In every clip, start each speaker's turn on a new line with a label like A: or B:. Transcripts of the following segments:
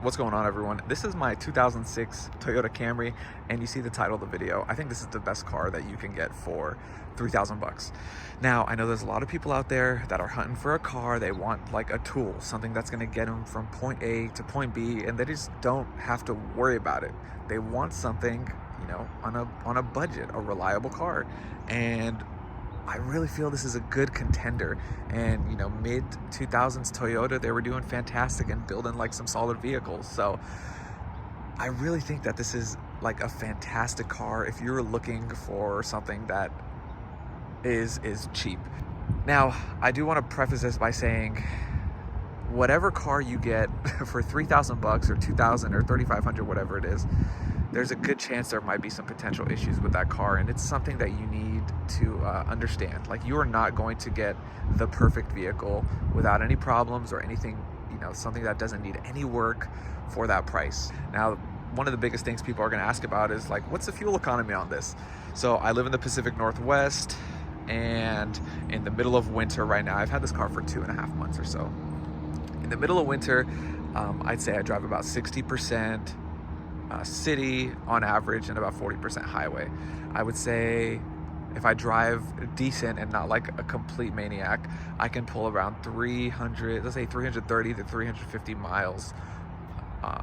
A: What's going on, everyone? This is my 2006 Toyota Camry, and you see the title of the video. I think this is the best car that you can get for 3,000 bucks. Now, I know there's a lot of people out there that are hunting for a car. They want like a tool, something that's gonna get them from point A to point B, and they just don't have to worry about it. They want something, you know, on a budget, a reliable car. And I really feel this is a good contender. And you know, mid 2000s Toyota, they were doing fantastic and building like some solid vehicles. So I really think that this is like a fantastic car if you're looking for something that is cheap. Now, I do want to preface this by saying whatever car you get for 3,000 bucks or 2,000 or 3,500, whatever it is, there's a good chance there might be some potential issues with that car, and it's something that you need to understand. Like, you are not going to get the perfect vehicle without any problems or anything, you know, something that doesn't need any work for that price. Now, one of the biggest things people are going to ask about is like, what's the fuel economy on this? So I live in the Pacific Northwest, and in the middle of winter right now, I've had this car for 2.5 months or so. In the middle of winter, I'd say I drive about 60% city on average and about 40% highway. I would say if I drive decent and not like a complete maniac, I can pull around 300, let's say 330 to 350 miles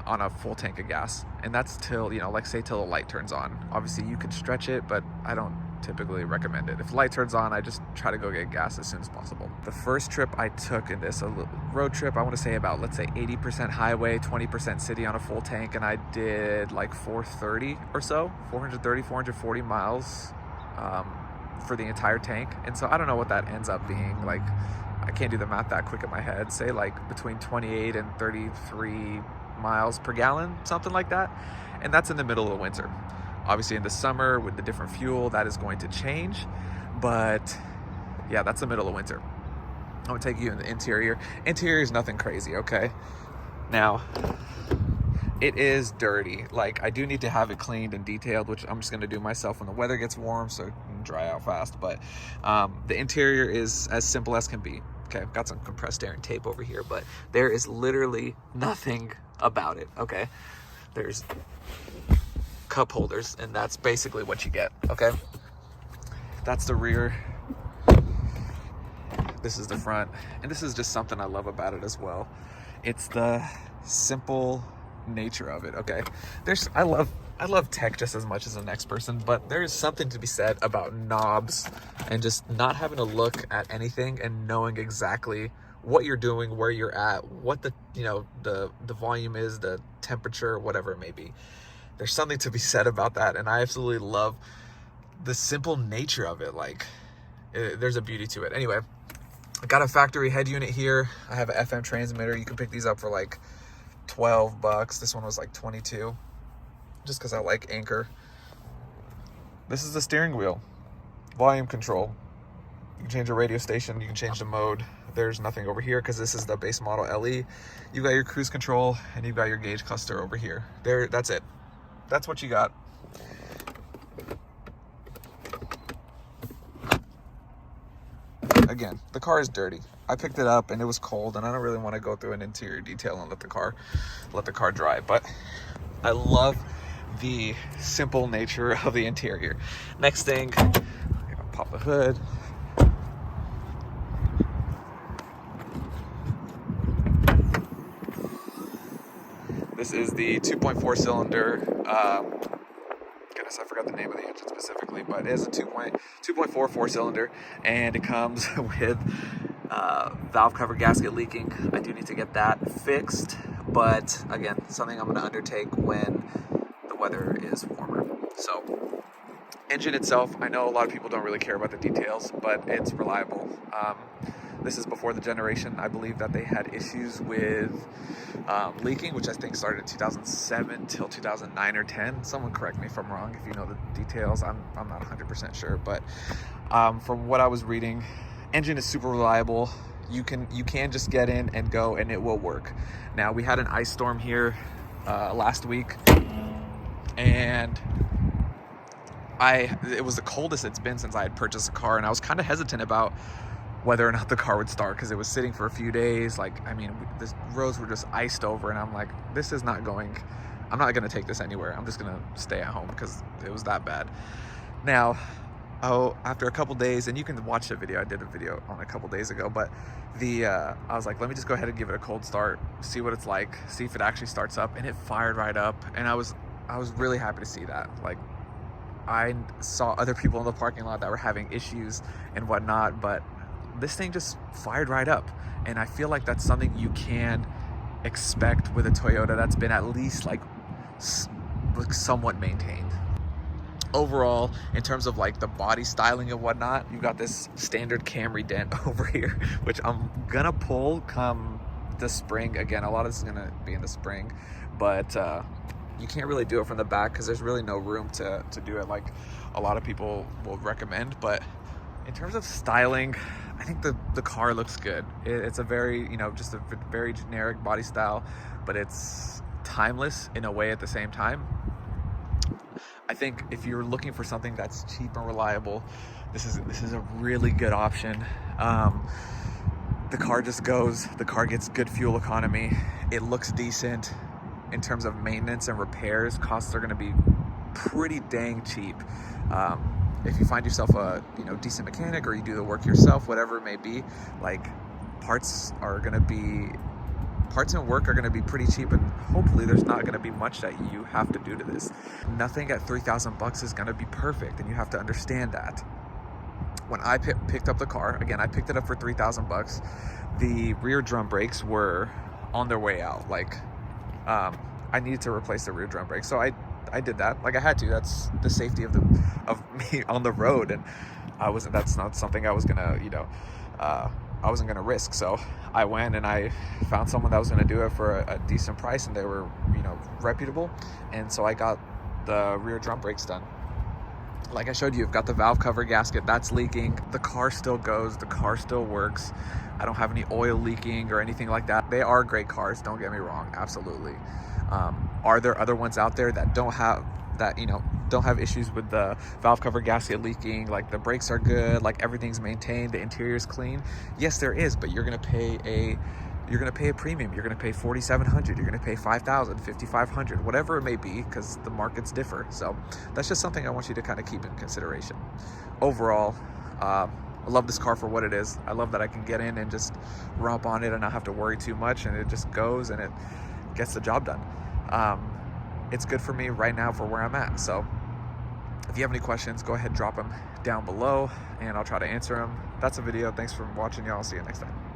A: on a full tank of gas. And that's till, you know, like say till the light turns on. Obviously you could stretch it, but I don't typically recommend it. If the light turns on, I just try to go get gas as soon as possible. The first trip I took in this, a road trip, I want to say about, let's say 80% highway, 20% city on a full tank, and I did like 430 or so, 430, 440 miles for the entire tank. And so I don't know what that ends up being. Like, I can't do the math that quick in my head. Say like between 28 and 33 miles per gallon, something like that. And that's in the middle of the winter. Obviously in the summer with the different fuel, that is going to change, but yeah, that's the middle of winter. I'm gonna take you in the interior. Interior is nothing crazy, okay? Now, it is dirty. Like, I do need to have it cleaned and detailed, which I'm just gonna do myself when the weather gets warm so it can dry out fast, but the interior is as simple as can be. Okay, I've got some compressed air and tape over here, but there is literally nothing about it, okay? There's cup holders, and that's basically what you get, okay? That's the rear. This is the front, and this is just something I love about it as well. It's the simple nature of it, okay? I love tech just as much as the next person, but there is something to be said about knobs and just not having to look at anything and knowing exactly what you're doing, where you're at, what the, you know, the volume is, the temperature, whatever it may be. There's something to be said about that, and I absolutely love the simple nature of it. Like, there's a beauty to it. Anyway, I got a factory head unit here. I have an FM transmitter. You can pick these up for like 12 bucks. This one was like 22, just because I like Anchor. This is the steering wheel, volume control. You can change the radio station, you can change the mode. There's nothing over here because this is the base model LE. You got your cruise control, and you've got your gauge cluster over here. That's it. That's what you got. Again, the car is dirty. I picked it up and it was cold, and I don't really want to go through an interior detail and let the car dry, but I love the simple nature of the interior. Next thing, I'm gonna pop the hood. This is the 2.4 cylinder, goodness, I forgot the name of the engine specifically, but it is a 2.4 4-cylinder, and it comes with valve cover gasket leaking. I do need to get that fixed, but again, something I'm going to undertake when the weather is warmer. So, engine itself, I know a lot of people don't really care about the details, but it's reliable. This is before the generation. I believe that they had issues with leaking, which I think started in 2007 till 2009 or 10. Someone correct me if I'm wrong, if you know the details. I'm not 100% sure, but from what I was reading, engine is super reliable. You can just get in and go, and it will work. Now, we had an ice storm here last week, and it was the coldest it's been since I had purchased a car, and I was kind of hesitant about whether or not the car would start, because it was sitting for a few days. Like, I mean, the roads were just iced over, and I'm like, this is not going, I'm not gonna take this anywhere. I'm just gonna stay at home because it was that bad. Now, after a couple days, and you can watch the video, I did a video on a couple days ago, but I was like, let me just go ahead and give it a cold start, see what it's like, see if it actually starts up, and it fired right up. And I was really happy to see that. Like, I saw other people in the parking lot that were having issues and whatnot, but this thing just fired right up. And I feel like that's something you can expect with a Toyota that's been at least like somewhat maintained. Overall, in terms of like the body styling and whatnot, you've got this standard Camry dent over here, which I'm gonna pull come the spring. Again, a lot of this is gonna be in the spring, but you can't really do it from the back because there's really no room to do it like a lot of people will recommend. But in terms of styling, I think the car looks good. It's a very, just a very generic body style, but it's timeless in a way at the same time. I think if you're looking for something that's cheap and reliable, this is a really good option. The car just goes, the car gets good fuel economy. It looks decent. In terms of maintenance and repairs, costs are gonna be pretty dang cheap. If you find yourself a decent mechanic, or you do the work yourself, whatever it may be, like parts and work are gonna be pretty cheap, and hopefully there's not gonna be much that you have to do to this. Nothing at 3,000 bucks is gonna be perfect, and you have to understand that. When I picked up the car, again, I picked it up for 3,000 bucks. The rear drum brakes were on their way out. Like, I needed to replace the rear drum brakes, so I did that. Like, I had to. That's the safety of me on the road, and that's not something I was gonna I wasn't gonna risk. So I went and I found someone that was gonna do it for a decent price, and they were reputable, and so I got the rear drum brakes done. Like I showed you, I've got the valve cover gasket that's leaking. The car still goes, the car still works. I don't have any oil leaking or anything like that. They are great cars, don't get me wrong, absolutely. Are there other ones out there that don't have issues with the valve cover gasket leaking? Like, the brakes are good, like everything's maintained, the interior's clean? Yes, there is, but you're gonna pay a premium. You're gonna pay $4,700, you're gonna pay $5,000, $5,500, whatever it may be, because the markets differ. So that's just something I want you to kind of keep in consideration. Overall, I love this car for what it is. I love that I can get in and just romp on it and not have to worry too much, and it just goes and it gets the job done. It's good for me right now for where I'm at. So if you have any questions, go ahead, drop them down below, and I'll try to answer them. That's a video. Thanks for watching, y'all. See you next time.